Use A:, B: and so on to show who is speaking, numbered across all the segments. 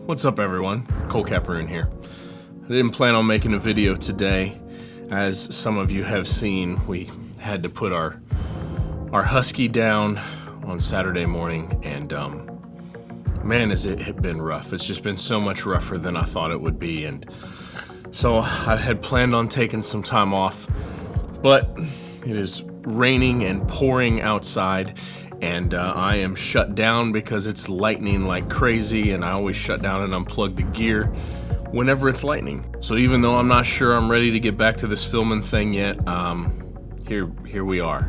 A: What's up everyone? Colt Capperrune here. I didn't plan on making a video today. As some of you have seen, we had to put our husky down on Saturday morning, and man, has it been rough. It's just been so much rougher than I thought it would be, and so I had planned on taking some time off, but it is raining and pouring outside, and I am shut down because it's lightning like crazy, and I always shut down and unplug the gear whenever it's lightning. So even though I'm not sure I'm ready to get back to this filming thing yet, here we are.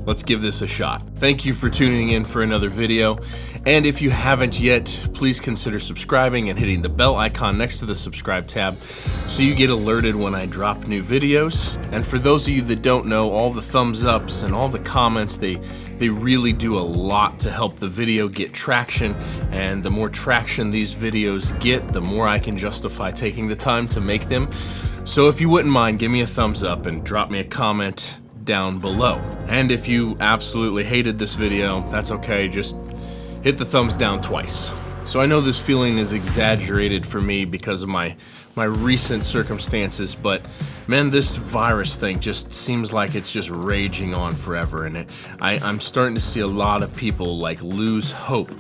A: Let's give this a shot. Thank you for tuning in for another video, and if you haven't yet, please consider subscribing and hitting the bell icon next to the subscribe tab so you get alerted when I drop new videos. And for those of you that don't know, all the thumbs ups and all the comments, they really do a lot to help the video get traction, and the more traction these videos get, the more I can justify taking the time to make them. So if you wouldn't mind, give me a thumbs up and drop me a comment down below. And if you absolutely hated this video, that's okay, just hit the thumbs down twice. So I know this feeling is exaggerated for me because of my recent circumstances, but man, this virus thing just seems like it's just raging on forever, and I'm starting to see a lot of people like lose hope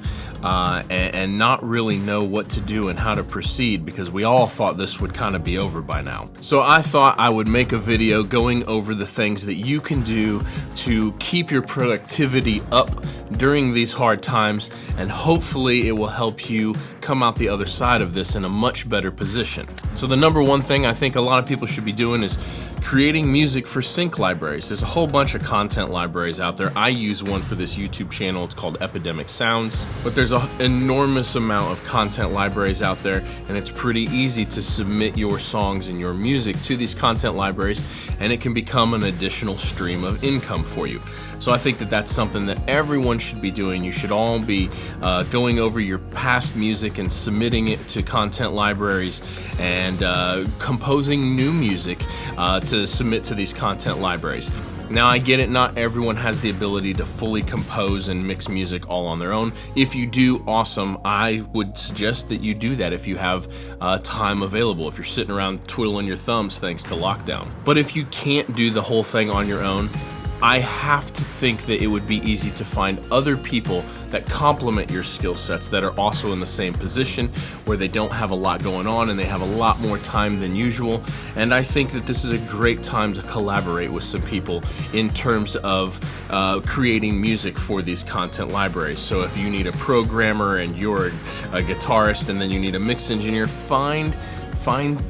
A: and not really know what to do and how to proceed, because we all thought this would kind of be over by now. So I thought I would make a video going over the things that you can do to keep your productivity up during these hard times, and hopefully it will help you come out the other side of this in a much better position. So the number one thing I think a lot of people should be doing is creating music for sync libraries. There's a whole bunch of content libraries out there. I use one for this YouTube channel. It's called Epidemic Sounds, but there's an enormous amount of content libraries out there, and it's pretty easy to submit your songs and your music to these content libraries, and it can become an additional stream of income for you. So I think that that's something that everyone should be doing. You should all be going over your past music and submitting it to content libraries, and composing new music to submit to these content libraries. Now I get it, not everyone has the ability to fully compose and mix music all on their own. If you do, awesome. I would suggest that you do that if you have time available, if you're sitting around twiddling your thumbs thanks to lockdown. But if you can't do the whole thing on your own, I have to think that it would be easy to find other people that complement your skill sets that are also in the same position, where they don't have a lot going on and they have a lot more time than usual. And I think that this is a great time to collaborate with some people in terms of creating music for these content libraries. So if you need a programmer and you're a guitarist, and then you need a mix engineer, find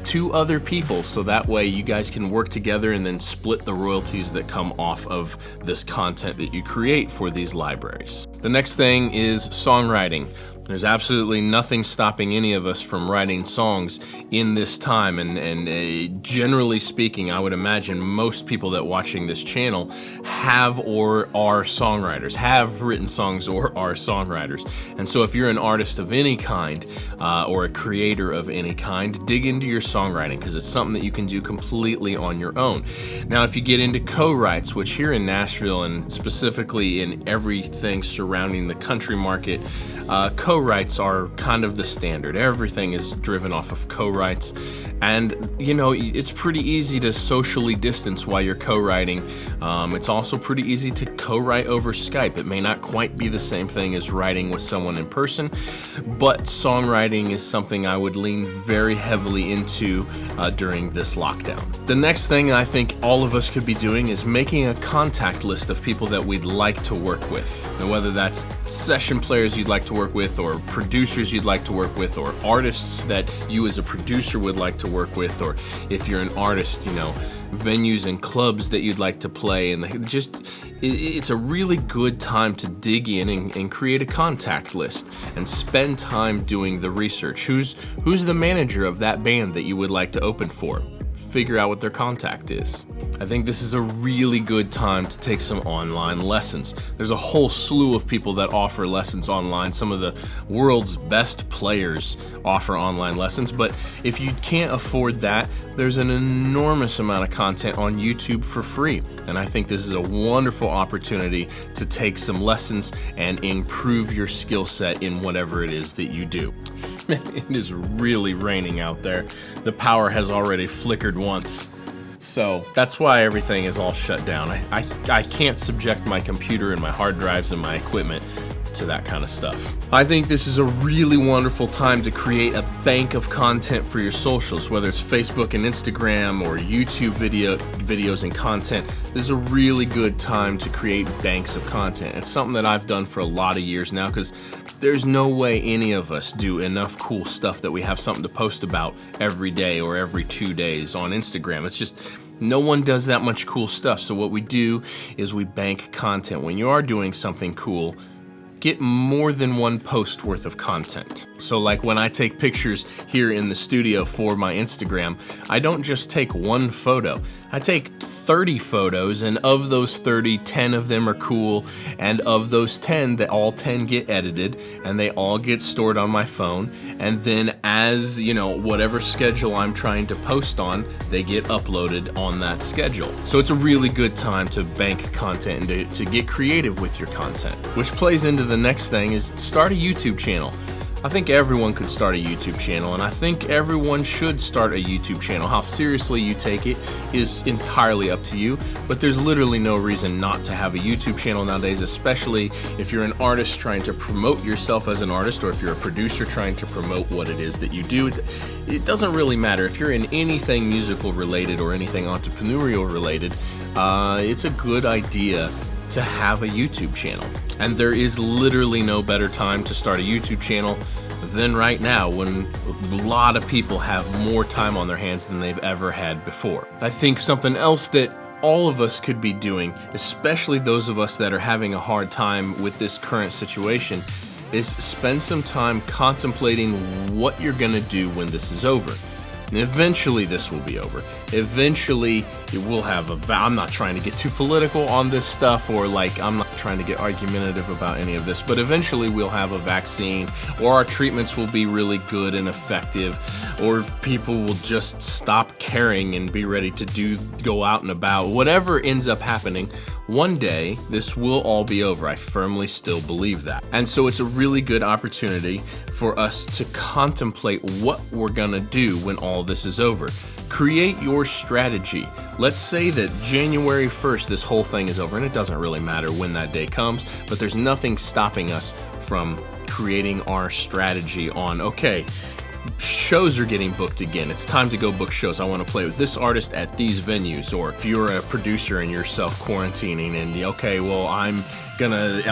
A: two other people, so that way you guys can work together and then split the royalties that come off of this content that you create for these libraries. The next thing is songwriting. There's absolutely nothing stopping any of us from writing songs in this time, and generally speaking, I would imagine most people that watching this channel have or are songwriters, have written songs or are songwriters. And so if you're an artist of any kind or a creator of any kind, dig into your songwriting, because it's something that you can do completely on your own. Now if you get into co-writes, which here in Nashville and specifically in everything surrounding the country market, co-writes are kind of the standard. Everything is driven off of co-writes, and you know, it's pretty easy to socially distance while you're co-writing. It's also pretty easy to co-write over Skype. It may not quite be the same thing as writing with someone in person, but songwriting is something I would lean very heavily into during this lockdown. The next thing I think all of us could be doing is making a contact list of people that we'd like to work with. Now, whether that's session players you'd like to work with, or producers you'd like to work with, or artists that you as a producer would like to work with, or if you're an artist, you know, venues and clubs that you'd like to play, and it's a really good time to dig in and create a contact list and spend time doing the research. Who's the manager of that band that you would like to open for? Figure out what their contact is. I think this is a really good time to take some online lessons. There's a whole slew of people that offer lessons online. Some of the world's best players offer online lessons, but if you can't afford that, there's an enormous amount of content on YouTube for free. And I think this is a wonderful opportunity to take some lessons and improve your skill set in whatever it is that you do. It is really raining out there. The power has already flickered once. So that's why everything is all shut down. I can't subject my computer and my hard drives and my equipment to that kind of stuff. I think this is a really wonderful time to create a bank of content for your socials, whether it's Facebook and Instagram or YouTube videos and content. This is a really good time to create banks of content. It's something that I've done for a lot of years now, because there's no way any of us do enough cool stuff that we have something to post about every day or every 2 days on Instagram. It's just, no one does that much cool stuff. So what we do is we bank content. When you are doing something cool, get more than one post worth of content. So like when I take pictures here in the studio for my Instagram, I don't just take one photo. I take 30 photos, and of those 30, 10 of them are cool, and of those 10, all 10 get edited, and they all get stored on my phone, and then as, you know, whatever schedule I'm trying to post on, they get uploaded on that schedule. So it's a really good time to bank content and to get creative with your content, which plays into the next thing is start a YouTube channel. I think everyone could start a YouTube channel, and I think everyone should start a YouTube channel. How seriously you take it is entirely up to you, but there's literally no reason not to have a YouTube channel nowadays, especially if you're an artist trying to promote yourself as an artist, or if you're a producer trying to promote what it is that you do. It doesn't really matter. If you're in anything musical related or anything entrepreneurial related, it's a good idea to have a YouTube channel. And there is literally no better time to start a YouTube channel than right now, when a lot of people have more time on their hands than they've ever had before. I think something else that all of us could be doing, especially those of us that are having a hard time with this current situation, is spend some time contemplating what you're gonna do when this is over. And eventually this will be over. Eventually it will have I'm not trying to get too political on this stuff, or like, I'm not trying to get argumentative about any of this, but eventually we'll have a vaccine, or our treatments will be really good and effective, or people will just stop caring and be ready to go out and about. Whatever ends up happening, one day this will all be over. I firmly still believe that. And so it's a really good opportunity for us to contemplate what we're gonna do when all this is over. Create your strategy. Let's say that January 1st this whole thing is over, and it doesn't really matter when that day comes, but there's nothing stopping us from creating our strategy on, okay, shows are getting booked again. It's time to go book shows. I want to play with this artist at these venues. Or if you're a producer and you're self-quarantining and, okay, well, I'm gonna,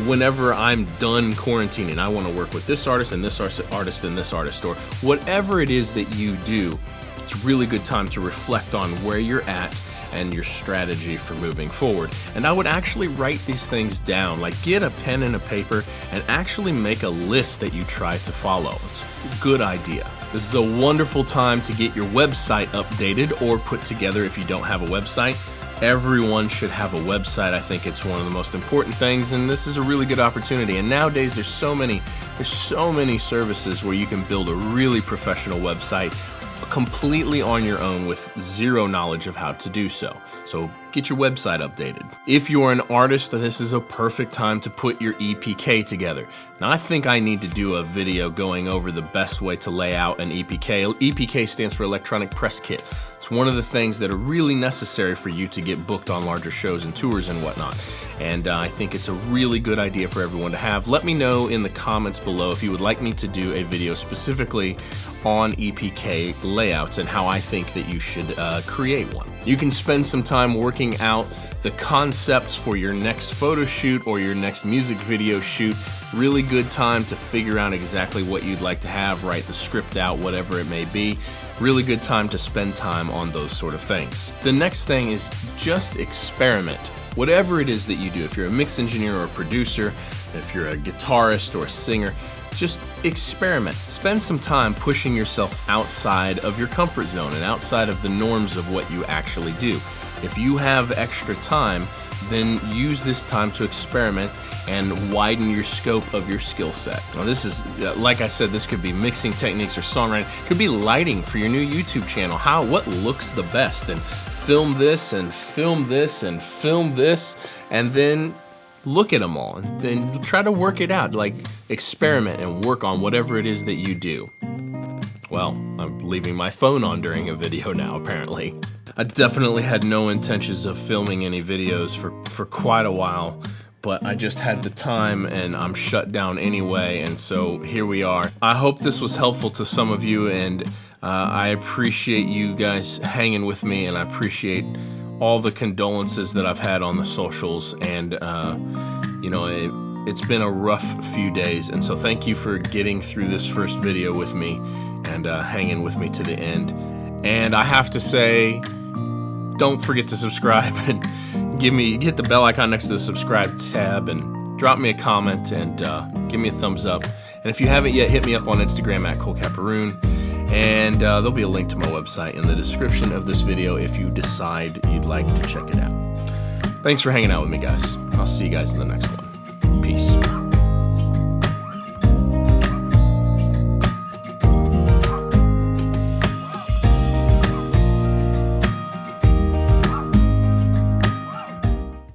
A: whenever I'm done quarantining, I want to work with this artist and this artist and this artist, or whatever it is that you do. It's a really good time to reflect on where you're at and your strategy for moving forward. And I would actually write these things down, like get a pen and a paper and actually make a list that you try to follow. It's a good idea. This is a wonderful time to get your website updated or put together if you don't have a website. Everyone should have a website. I think it's one of the most important things, and this is a really good opportunity. And nowadays there's so many services where you can build a really professional website completely on your own with zero knowledge of how to do so. So get your website updated. If you're an artist, this is a perfect time to put your EPK together. Now I think I need to do a video going over the best way to lay out an EPK. EPK stands for Electronic Press Kit. It's one of the things that are really necessary for you to get booked on larger shows and tours and whatnot. And I think it's a really good idea for everyone to have. Let me know in the comments below if you would like me to do a video specifically on EPK layouts and how I think that you should create one. You can spend some time working out the concepts for your next photo shoot or your next music video shoot. Really good time to figure out exactly what you'd like to have, write the script out, whatever it may be. Really good time to spend time on those sort of things. The next thing is just experiment. Whatever it is that you do, if you're a mix engineer or a producer, if you're a guitarist or a singer, just experiment. Spend some time pushing yourself outside of your comfort zone and outside of the norms of what you actually do. If you have extra time, then use this time to experiment and widen your scope of your skill set. Now this is, like I said, this could be mixing techniques or songwriting. It could be lighting for your new YouTube channel. What looks the best, and film this and film this and film this, and then look at them all and then try to work it out. Like, experiment and work on whatever it is that you do. Well, I'm leaving my phone on during a video now, apparently. I definitely had no intentions of filming any videos for quite a while, but I just had the time and I'm shut down anyway, and so here we are. I hope this was helpful to some of you, and I appreciate you guys hanging with me, and I appreciate all the condolences that I've had on the socials, and you know, it's been a rough few days, and so thank you for getting through this first video with me and hanging with me to the end. And I have to say, don't forget to subscribe and hit the bell icon next to the subscribe tab, and drop me a comment and give me a thumbs up. And if you haven't yet, hit me up on Instagram at Colt Capperrune, and there'll be a link to my website in the description of this video if you decide you'd like to check it out. Thanks for hanging out with me, guys. I'll see you guys in the next one. Peace.